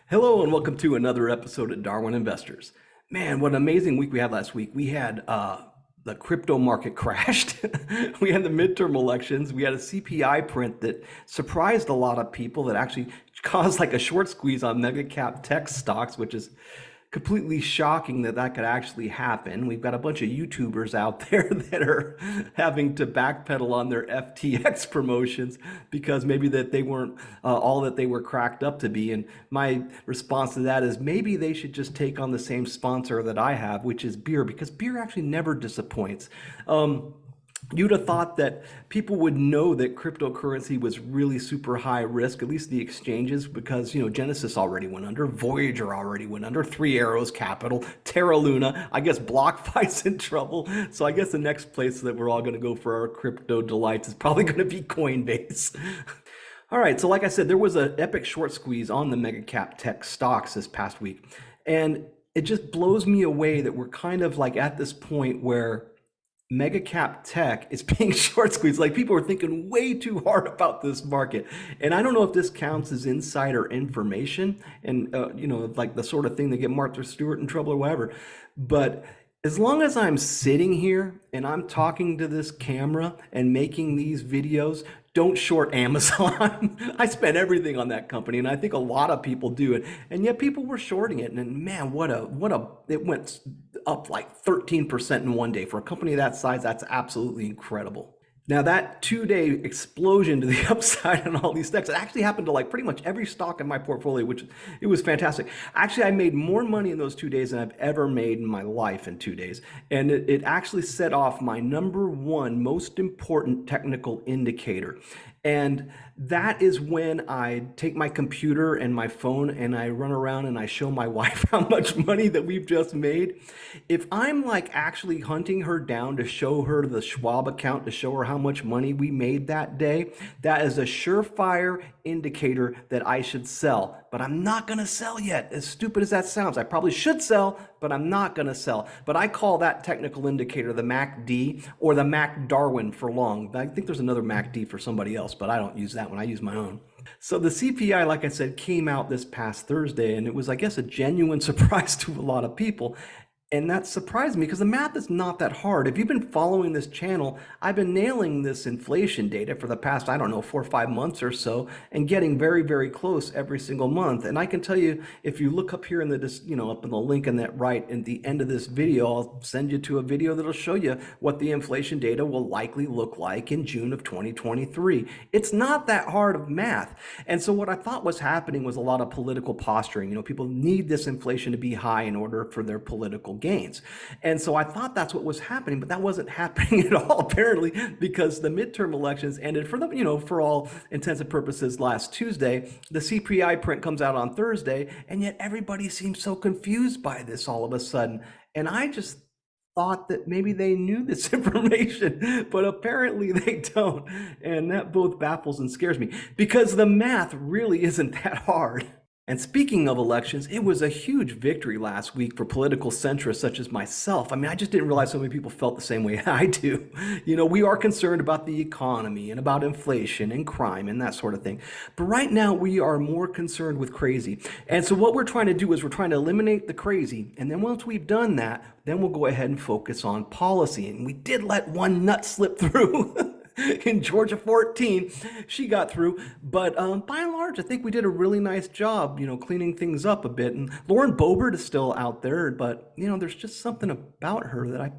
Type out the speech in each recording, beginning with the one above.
Hello and welcome to another episode of Darwin Investors. Man, what an amazing week we had last week. We had the crypto market crashed. We had the midterm elections. We had a CPI print that surprised a lot of people that actually caused like a short squeeze on mega cap tech stocks, which is completely shocking that that could actually happen. We've got a bunch of YouTubers out there that are having to backpedal on their FTX promotions because maybe that they weren't all that they were cracked up to be. And my response to that is maybe they should just take on the same sponsor that I have, which is beer, because beer actually never disappoints. You'd have thought that people would know that cryptocurrency was really super high risk, at least the exchanges, because Genesis already went under, Voyager already went under, Three Arrows Capital, Terra Luna. I guess BlockFi's in trouble. So I guess the next place that we're all going to go for our crypto delights is probably going to be Coinbase. All right, so like I said, there was an epic short squeeze on the mega cap tech stocks this past week, and it just blows me away that we're kind of like at this point where mega cap tech is being short squeezed. Like people are thinking way too hard about this market. And I don't know if this counts as insider information and, like the sort of thing that get Martha Stewart in trouble or whatever. But as long as I'm sitting here and I'm talking to this camera and making these videos, don't short Amazon. I spent everything on that company, and I think a lot of people do it. And yet people were shorting it. And man, it went up like 13% in one day. For a company that size, that's absolutely incredible. Now that 2-day explosion to the upside on all these stocks, it actually happened to like pretty much every stock in my portfolio, which it was fantastic. Actually, I made more money in those 2 days than I've ever made in my life in 2 days. And it actually set off my number one most important technical indicator. And that is when I take my computer and my phone and I run around and I show my wife how much money that we've just made. If I'm like actually hunting her down to show her the Schwab account, to show her how much money we made that day, that is a surefire indicator that I should sell. But I'm not going to sell yet. As stupid as that sounds, I probably should sell, but I'm not going to sell. But I call that technical indicator the MACD or the Mac Darwin for long. I think there's another MACD for somebody else, but I don't use that one. I use my own. So the CPI, like I said, came out this past Thursday, and it was, I guess, a genuine surprise to a lot of people. And that surprised me because the math is not that hard. If you've been following this channel, I've been nailing this inflation data for the past, I don't know, 4 or 5 months or so and getting very, very close every single month. And I can tell you, if you look up here in the, up in the link in that right at the end of this video, I'll send you to a video that'll show you what the inflation data will likely look like in June of 2023. It's not that hard of math. And so what I thought was happening was a lot of political posturing. People need this inflation to be high in order for their political gains. And so I thought that's what was happening, but that wasn't happening at all, apparently, because the midterm elections ended for for all intents and purposes last Tuesday. The CPI print comes out on Thursday, and yet everybody seems so confused by this all of a sudden. And I just thought that maybe they knew this information, but apparently they don't. And that both baffles and scares me because the math really isn't that hard. And speaking of elections, it was a huge victory last week for political centrists such as myself. I mean, I just didn't realize so many people felt the same way I do. We are concerned about the economy and about inflation and crime and that sort of thing. But right now, we are more concerned with crazy. And so what we're trying to do is we're trying to eliminate the crazy. And then once we've done that, then we'll go ahead and focus on policy. And we did let one nut slip through. In Georgia 14, she got through, but by and large, I think we did a really nice job, cleaning things up a bit. And Lauren Boebert is still out there, but there's just something about her that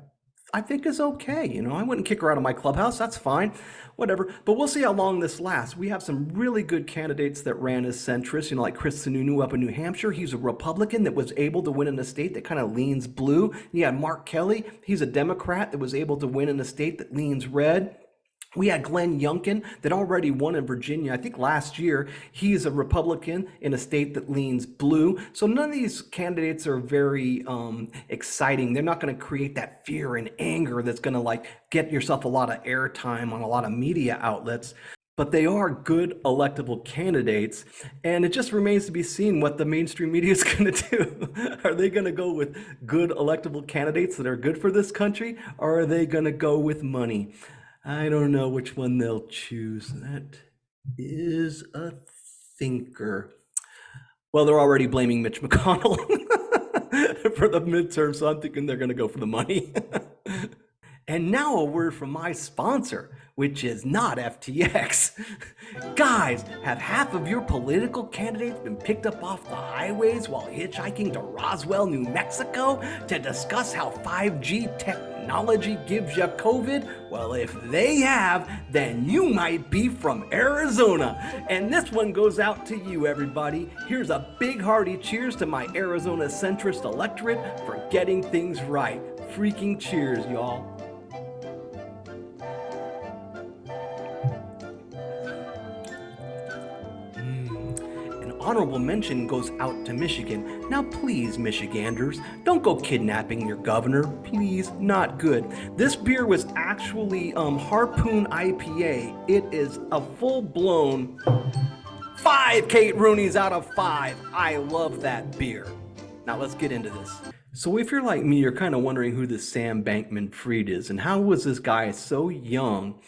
I think is okay. I wouldn't kick her out of my clubhouse. That's fine, whatever. But we'll see how long this lasts. We have some really good candidates that ran as centrists, like Chris Sununu up in New Hampshire. He's a Republican that was able to win in a state that kind of leans blue. You had Mark Kelly. He's a Democrat that was able to win in a state that leans red. We had Glenn Youngkin that already won in Virginia. I think last year, he's a Republican in a state that leans blue. So none of these candidates are very exciting. They're not going to create that fear and anger that's going to get yourself a lot of airtime on a lot of media outlets. But they are good electable candidates, and it just remains to be seen what the mainstream media is going to do. Are they going to go with good electable candidates that are good for this country, or are they going to go with money? I don't know which one they'll choose. That is a thinker. Well, they're already blaming Mitch McConnell for the midterm, so I'm thinking they're going to go for the money. And now a word from my sponsor, which is not FTX. Guys, have half of your political candidates been picked up off the highways while hitchhiking to Roswell, New Mexico to discuss how 5G technology gives you COVID? Well, if they have, then you might be from Arizona. And this one goes out to you, everybody. Here's a big hearty cheers to my Arizona centrist electorate for getting things right. Freaking cheers, y'all. Honorable mention goes out to Michigan. Now please, Michiganders, don't go kidnapping your governor. Please, not good. This beer was actually Harpoon IPA. It is a full-blown 5 Kate Rooney's out of 5. I love that beer. Now let's get into this. So if you're like me, you're kind of wondering who this Sam Bankman-Fried is and how was this guy so young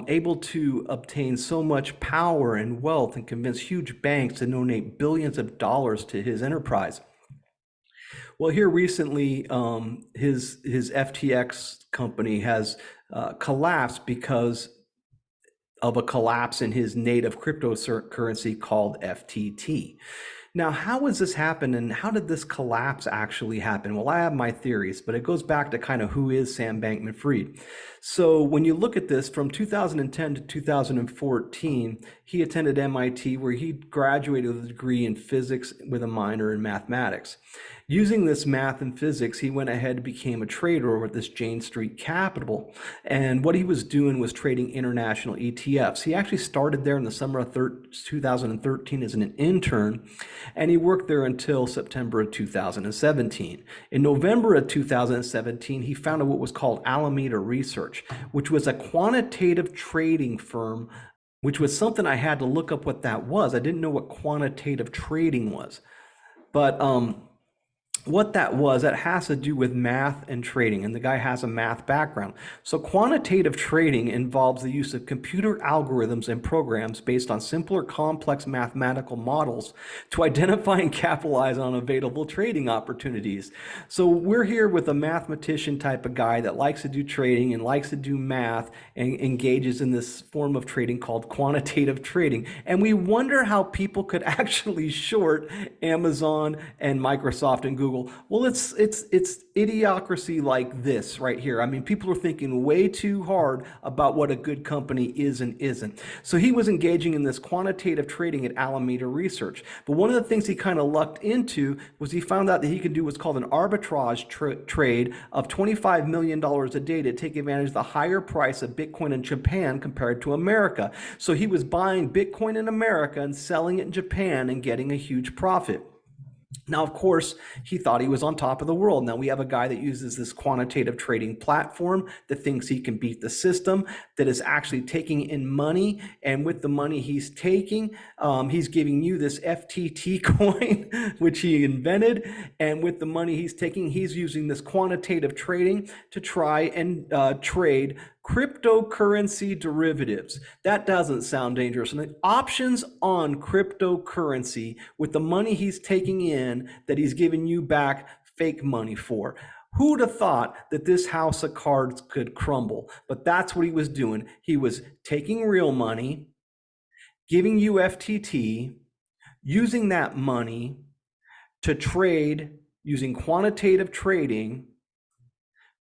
able to obtain so much power and wealth and convince huge banks to donate billions of dollars to his enterprise. Well, here recently, his FTX company has collapsed because of a collapse in his native cryptocurrency called FTT. Now, how has this happened and how did this collapse actually happen? Well, I have my theories, but it goes back to kind of who is Sam Bankman-Fried. So when you look at this from 2010 to 2014, he attended MIT where he graduated with a degree in physics with a minor in mathematics. Using this math and physics, he went ahead and became a trader over at this Jane Street Capital. And what he was doing was trading international ETFs. He actually started there in the summer of 2013 as an intern, and he worked there until September of 2017. In November of 2017, he founded what was called Alameda Research, which was a quantitative trading firm, which was something I had to look up what that was. I didn't know what quantitative trading was. But what that was, that has to do with math and trading, and the guy has a math background. So quantitative trading involves the use of computer algorithms and programs based on simpler, complex mathematical models to identify and capitalize on available trading opportunities. So we're here with a mathematician type of guy that likes to do trading and likes to do math and engages in this form of trading called quantitative trading. And we wonder how people could actually short Amazon and Microsoft and Google. Well, it's idiocracy like this right here. I mean, people are thinking way too hard about what a good company is and isn't. So he was engaging in this quantitative trading at Alameda Research. But one of the things he kind of lucked into was he found out that he could do what's called an arbitrage trade of $25 million a day to take advantage of the higher price of Bitcoin in Japan compared to America. So he was buying Bitcoin in America and selling it in Japan and getting a huge profit. Now, of course, he thought he was on top of the world. Now we have a guy that uses this quantitative trading platform that thinks he can beat the system, that is actually taking in money. And with the money he's taking, he's giving you this FTT coin, which he invented. And with the money he's taking, he's using this quantitative trading to try and trade cryptocurrency derivatives. That doesn't sound dangerous. And the options on cryptocurrency with the money he's taking in that he's giving you back fake money for. Who'd have thought that this house of cards could crumble? But that's what he was doing. He was taking real money, giving you FTT, using that money to trade using quantitative trading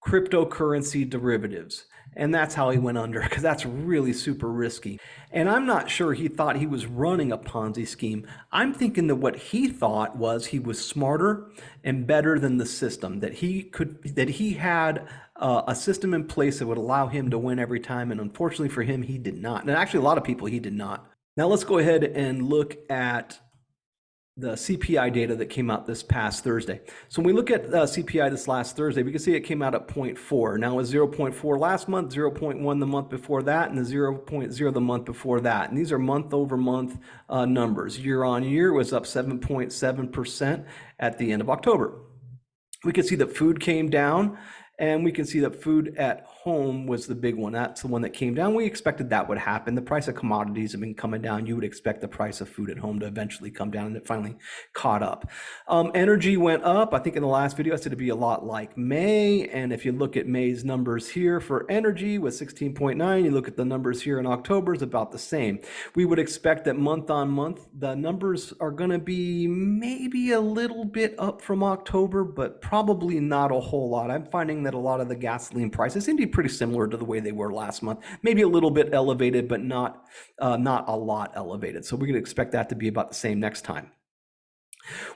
cryptocurrency derivatives. And that's how he went under, because that's really super risky. And I'm not sure he thought he was running a Ponzi scheme. I'm thinking that what he thought was he was smarter and better than the system, that he had a system in place that would allow him to win every time. And unfortunately for him, he did not. And actually, a lot of people, he did not. Now let's go ahead and look at the CPI data that came out this past Thursday. So when we look at CPI this last Thursday, we can see it came out at 0.4. Now it was 0.4 last month, 0.1 the month before that, and the 0.0 the month before that. And these are month over month numbers. Year on year was up 7.7% at the end of October. We can see that food came down And we can see that food at home was the big one. That's the one that came down. We expected that would happen. The price of commodities have been coming down. You would expect the price of food at home to eventually come down, and it finally caught up. Energy went up. I think in the last video I said it'd be a lot like May. And if you look at May's numbers here for energy with 16.9, you look at the numbers here in October, is about the same. We would expect that month on month, the numbers are going to be maybe a little bit up from October, but probably not a whole lot. I'm finding that a lot of the gasoline prices seem to be pretty similar to the way they were last month. Maybe a little bit elevated, but not a lot elevated. So we're going to expect that to be about the same next time.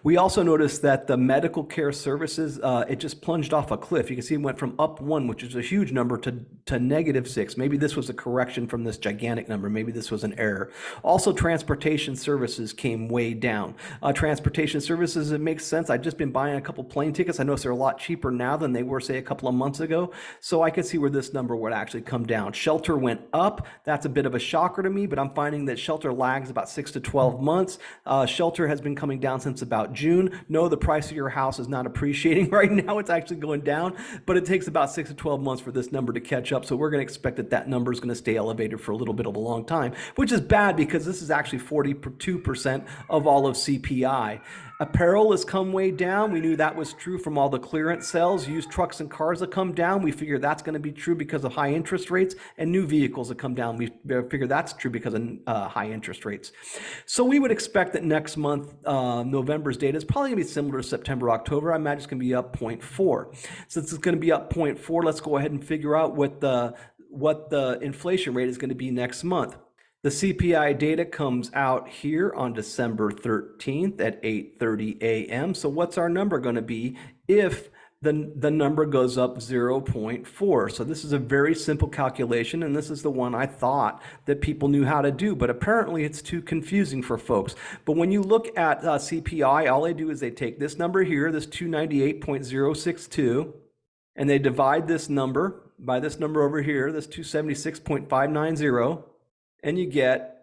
We also noticed that the medical care services, it just plunged off a cliff. You can see it went from up 1, which is a huge number, to -6. Maybe this was a correction from this gigantic number. Maybe this was an error. Also, transportation services came way down. Transportation services, it makes sense. I've just been buying a couple plane tickets. I noticed they're a lot cheaper now than they were, say, a couple of months ago. So I could see where this number would actually come down. Shelter went up. That's a bit of a shocker to me, but I'm finding that shelter lags about 6 to 12 months. Shelter has been coming down since about June. No, the price of your house is not appreciating right now. It's actually going down, but it takes about 6 to 12 months for this number to catch up. So we're going to expect that that number is going to stay elevated for a little bit of a long time, which is bad because this is actually 42% of all of CPI. Apparel has come way down. We knew that was true from all the clearance sales. Used trucks and cars have come down. We figure that's going to be true because of high interest rates, and new vehicles have come down. We figure that's true because of high interest rates. So we would expect that next month, November's data is probably going to be similar to September, October. I imagine it's going to be up 0.4. Since it's going to be up 0.4, let's go ahead and figure out what the inflation rate is going to be next month. The CPI data comes out here on December 13th at 8:30 a.m. So what's our number going to be if the number goes up 0.4? So this is a very simple calculation, and this is the one I thought that people knew how to do, but apparently it's too confusing for folks. But when you look at CPI, all they do is they take this number here, this 298.062, and they divide this number by this number over here, this 276.590, and you get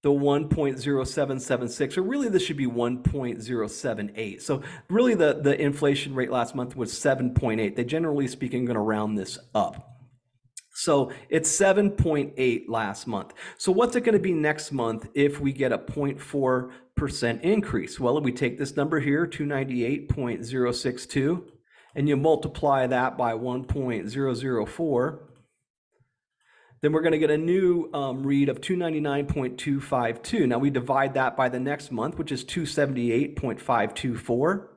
the 1.0776, or really this should be 1.078. So really the inflation rate last month was 7.8. They generally speaking are going to round this up. So it's 7.8 last month. So what's it going to be next month if we get a 0.4% increase? Well, if we take this number here, 298.062, and you multiply that by 1.004, then we're going to get a new read of 299.252. Now we divide that by the next month, which is 278.524.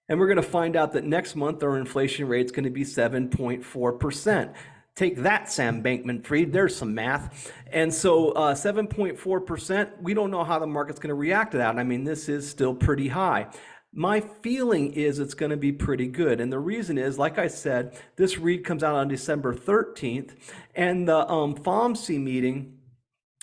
And we're going to find out that next month our inflation rate is going to be 7.4%. Take that, Sam Bankman-Fried. There's some math. And so 7.4%, we don't know how the market's going to react to that. I mean, this is still pretty high. My feeling is it's going to be pretty good. And the reason is, like I said, this read comes out on December 13th, and the FOMC meeting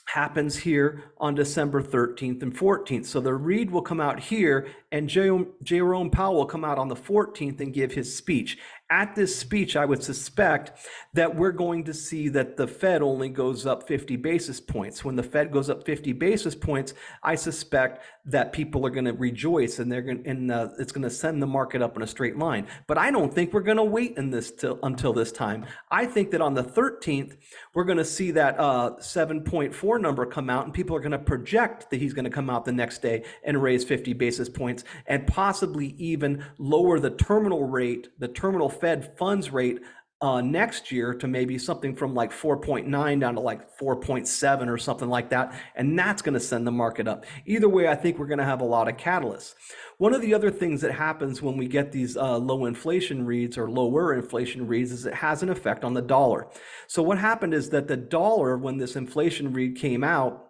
happens here on December 13th and 14th. So the read will come out here, and Jerome Powell will come out on the 14th and give his speech. At this speech, I would suspect that we're going to see that the Fed only goes up 50 basis points. When the Fed goes up 50 basis points, I suspect that people are going to rejoice, and it's going to send the market up in a straight line. But I don't think we're going to wait until this time. I think that on the 13th, we're going to see that 7.4 number come out, and people are going to project that he's going to come out the next day and raise 50 basis points and possibly even lower the terminal rate, the terminal Fed funds rate next year to maybe something from like 4.9 down to like 4.7 or something like that. And that's going to send the market up. Either way, I think we're going to have a lot of catalysts. One of the other things that happens when we get these low inflation reads or lower inflation reads is it has an effect on the dollar. So what happened is that the dollar, when this inflation read came out,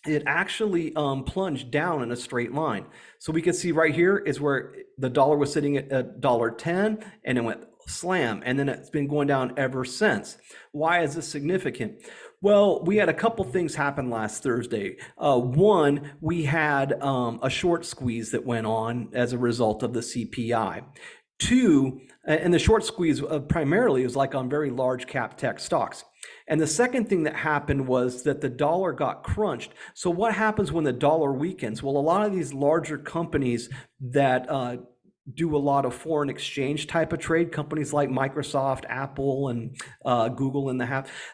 it actually plunged down in a straight line. So we can see right here is where the dollar was sitting at $1.10, and it went slam, and then it's been going down ever since. Why is this significant? Well, we had a couple things happen last Thursday. One, we had a short squeeze that went on as a result of the CPI. Two, and the short squeeze primarily was like on very large cap tech stocks. And the second thing that happened was that the dollar got crunched. So what happens when the dollar weakens? Well, a lot of these larger companies that do a lot of foreign exchange type of trade, companies like Microsoft, Apple, and Google and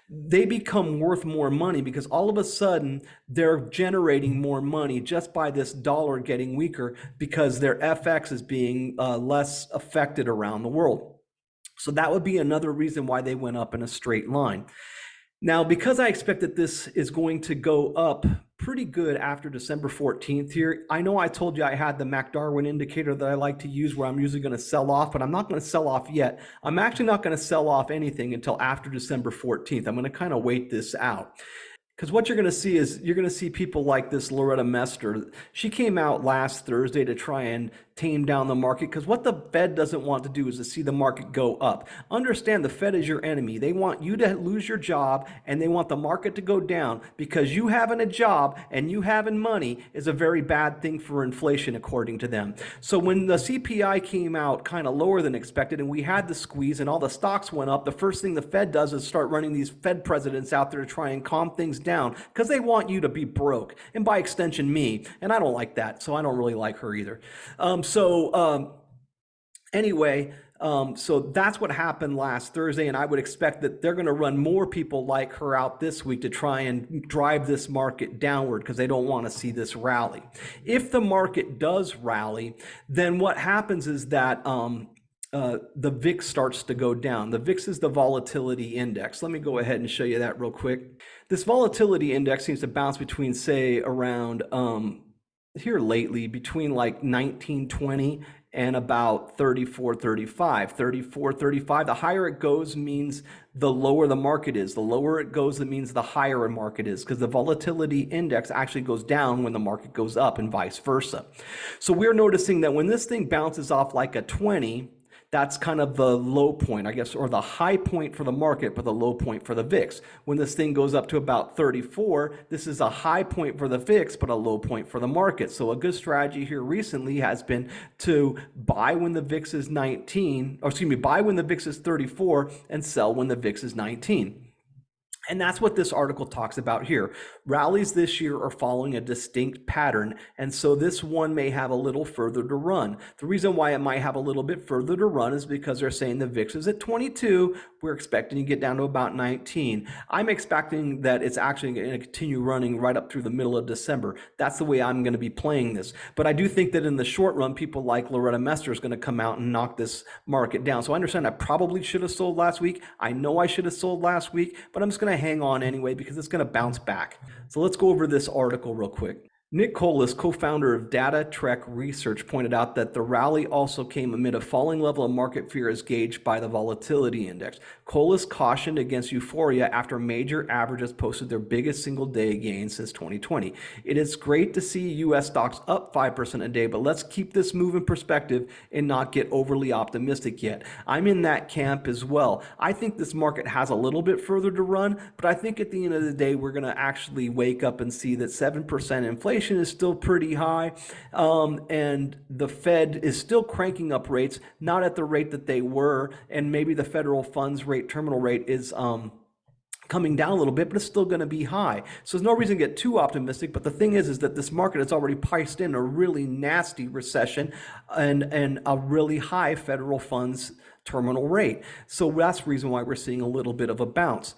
they become worth more money because all of a sudden they're generating more money just by this dollar getting weaker because their FX is being less affected around the world. So that would be another reason why they went up in a straight line. Now, because I expect that this is going to go up pretty good after December 14th here, I know I told you I had the Darwin indicator that I like to use where I'm usually going to sell off, but I'm not going to sell off yet. I'm actually not going to sell off anything until after December 14th. I'm going to kind of wait this out. Because what you're going to see is you're going to see people like this Loretta Mester. She came out last Thursday to try and tame down the market because what the Fed doesn't want to do is to see the market go up. Understand the Fed is your enemy. They want you to lose your job and they want the market to go down because you having a job and you having money is a very bad thing for inflation according to them. So when the CPI came out kind of lower than expected and we had the squeeze and all the stocks went up, the first thing the Fed does is start running these Fed presidents out there to try and calm things down because they want you to be broke and by extension me, and I don't like that, so I don't really like her either. Anyway, so that's what happened last Thursday, and I would expect that they're going to run more people like her out this week to try and drive this market downward because they don't want to see this rally. If the market does rally, then what happens is that the VIX starts to go down. The VIX is the volatility index. Let me go ahead and show you that real quick. This volatility index seems to bounce between, say, around here lately, between like 1920 and about 34, 35. 34, 35. The higher it goes means the lower the market is. The lower it goes, it means the higher a market is because the volatility index actually goes down when the market goes up and vice versa. So we're noticing that when this thing bounces off like a 20, that's kind of the low point, I guess, or the high point for the market, but the low point for the VIX. When this thing goes up to about 34, this is a high point for the VIX, but a low point for the market. So a good strategy here recently has been to buy when the VIX is 19, or excuse me, buy when the VIX is 34 and sell when the VIX is 19. And that's what this article talks about here. Rallies this year are following a distinct pattern, and so this one may have a little further to run. The reason why it might have a little bit further to run is because they're saying the VIX is at 22. We're expecting to get down to about 19. I'm expecting that it's actually going to continue running right up through the middle of December. That's the way I'm going to be playing this. But I do think that in the short run, people like Loretta Mester is going to come out and knock this market down. So I understand I probably should have sold last week. I know I should have sold last week, but I'm just going to hang on anyway because it's going to bounce back. So let's go over this article real quick. Nick Colas, co-founder of Data Trek Research, pointed out that the rally also came amid a falling level of market fear as gauged by the volatility index. Colas cautioned against euphoria after major averages posted their biggest single-day gain since 2020. It is great to see U.S. stocks up 5% a day, but let's keep this move in perspective and not get overly optimistic yet. I'm in that camp as well. I think this market has a little bit further to run, but I think at the end of the day, we're going to actually wake up and see that 7% inflation is still pretty high, and the Fed is still cranking up rates, not at the rate that they were, and maybe the federal funds rate, terminal rate is coming down a little bit, but it's still going to be high. So there's no reason to get too optimistic, but the thing is that this market has already priced in a really nasty recession and a really high federal funds terminal rate. So that's the reason why we're seeing a little bit of a bounce.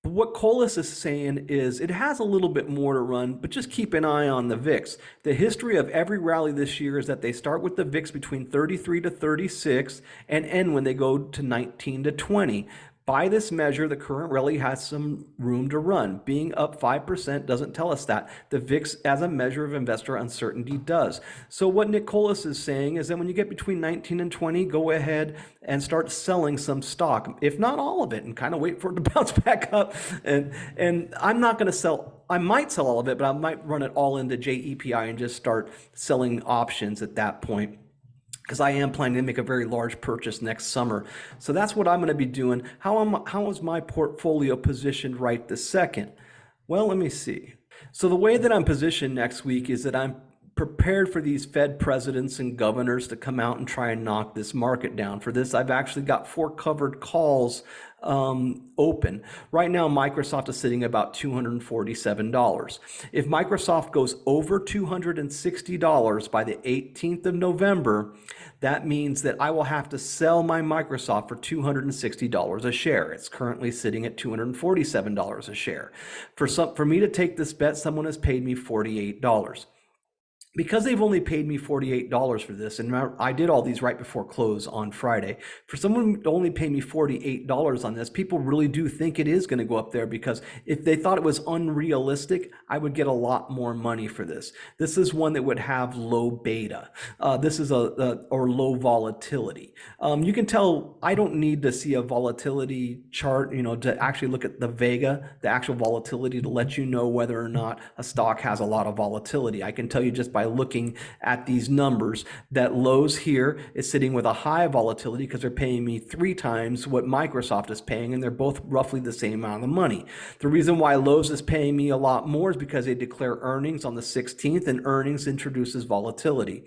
What Colas is saying is it has a little bit more to run, but just keep an eye on the VIX. The history of every rally this year is that they start with the VIX between 33 to 36 and end when they go to 19 to 20. By this measure, the current rally has some room to run. Being up 5% doesn't tell us that. The VIX as a measure of investor uncertainty does. So what Nick Colas is saying is that when you get between 19 and 20, go ahead and start selling some stock, if not all of it, and kind of wait for it to bounce back up. And I'm not going to sell. I might sell all of it, but I might run it all into JEPI and just start selling options at that point, because I am planning to make a very large purchase next summer. So that's what I'm going to be doing. How is my portfolio positioned right this second? Well, let me see. So the way that I'm positioned next week is that I'm prepared for these Fed presidents and governors to come out and try and knock this market down. For this, I've actually got 4 covered calls open. Right now, Microsoft is sitting about $247. If Microsoft goes over $260 by the 18th of November, that means that I will have to sell my Microsoft for $260 a share. It's currently sitting at $247 a share. For me to take this bet, someone has paid me $48. Because they've only paid me $48 for this, and I did all these right before close on Friday, for someone to only pay me $48 on this, people really do think it is going to go up there, because if they thought it was unrealistic, I would get a lot more money for this. This is one that would have low beta. This is or low volatility. You can tell I don't need to see a volatility chart, to actually look at the Vega, the actual volatility, to let you know whether or not a stock has a lot of volatility. I can tell you just by looking at these numbers that Lowe's here is sitting with a high volatility because they're paying me 3 times what Microsoft is paying, and they're both roughly the same amount of money. The reason why Lowe's is paying me a lot more is because they declare earnings on the 16th, and earnings introduces volatility.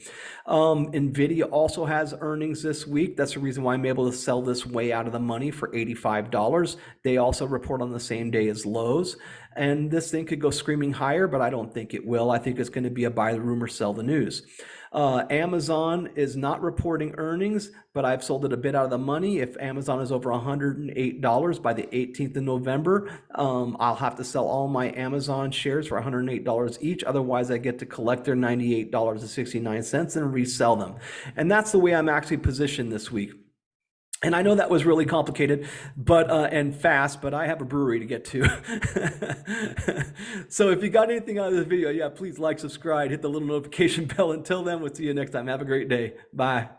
Nvidia also has earnings this week. That's the reason why I'm able to sell this way out of the money for $85. They also report on the same day as Lowe's. And this thing could go screaming higher, but I don't think it will. I think it's going to be a buy the rumor, sell the news. Amazon is not reporting earnings, but I've sold it a bit out of the money. If Amazon is over $108 by the 18th of November, I'll have to sell all my Amazon shares for $108 each. Otherwise, I get to collect their $98.69 and resell them. And that's the way I'm actually positioned this week. And I know that was really complicated, but and fast, but I have a brewery to get to. So if you got anything out of this video, please like, subscribe, hit the little notification bell. Until then, we'll see you next time. Have a great day. Bye.